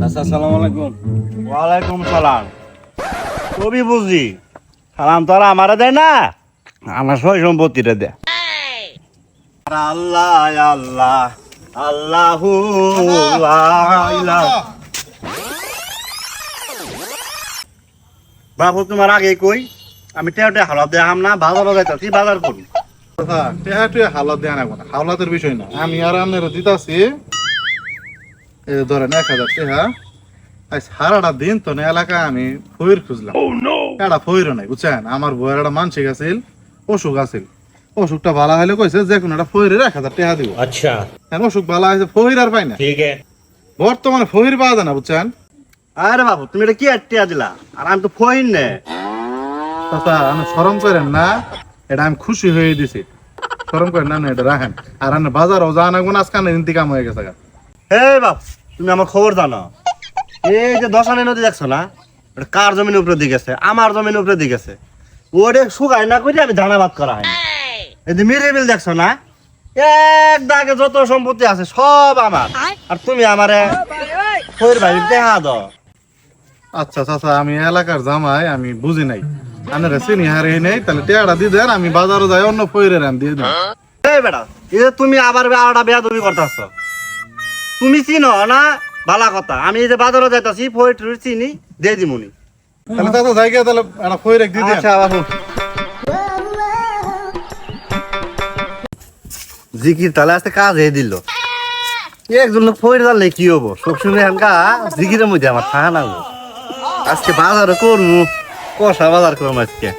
আচ্ছা, আসসালামু আলাইকুম। ওয়ালাইকুম সালাম। কবি বুঝি সালাম তো আর আমারে দেয় না, আমার সই সম্পত্তিটা দেয়। আল্লাহ আল্লাহ আল্লাহু লা ইলাহা। বাবু তোমার আগে কই আমি টেয়াটে হালাত দেখাম না, বাজারও যাইতাছি, বাজার করি। টেহা টুয়া হাওলাত দেয়া না কোনো হাওলাতের বিষয় না। আমি আর আপনার দিতাছি ধরেন 1000 টেহা। আজ সারাটা দিন তো না এলাকায় আমি ফইর খুঁজলাম, একটা ফইরও নাই বুঝছেন। আমার বউয়ের একটা মানসিক আছিল, অসুখ আছিল। অসুখটা ভালো হলে কইছে যে কোনো একটা ফইরের 1000 টেহা দিব। আচ্ছা, অসুখ ভালো হয়েছে, ফইর আর পাই না। ঠিক আছে। বর্তমানে ফইর পাওয়া যায় না বুঝছেন। আরে বাবু তুমি এটা কি টিয়া দিলা, আর আমি তো ফইন নে। চাচা আমি শরম করেন না, এটা আমি খুশি হয়ে দিছি। শরম করেন না, এটা রাখেন। আর আমি বাজারও যা না গুণ আজকাল ইন্তিকাম হয়ে গেছে। হে বাপ, তুমি আমার খবর জানো? এই যে দশানি নদী দেখছো না, ওটা কার জমির উপরে দিকে আছে? আমার জমির উপরে দিকে আছে। ওটা শুকায় না করে আমি ধানাবাদ করা হয়। এই যে মিরিবিল দেখছো না, এক দাগে যত সম্পত্তি আছে সব আমার, আর তুমি আমারে ফইর ভাই দেখা দাও। আচ্ছা চাচা, আমি এলাকার জামাই, আমি বুঝি নাই। আপনারা চিনি হারে নেই, তাহলে টেয়াটা দিয়ে দেন, আমি বাজারে যাই অন্য ফইরের আন দিয়ে দেন। এই বেটা, এই যে তুমি আবার আরেকটা বেয়াদবি করতেছ। তুমি চিনো না, ভালো কথা। আমি এই যে বাজারে যাইতাছি, ফইর টুইর চিনি, দিয়ে দিমুনি। তাহলে চাচা যাই গিয়া তাহলে একটা ফইরেক দিয়ে দেন। আচ্ছা বাবু। জিকির তাহলে আজকে কাজ হয়ে দিল। একজন লোক ফইর জানলে কি হবো, সবসময় এখানকা জিকিরের মধ্যে আমার থাকা না। আজকে বাজারে করবো, কষা বাজার করবো আজকে।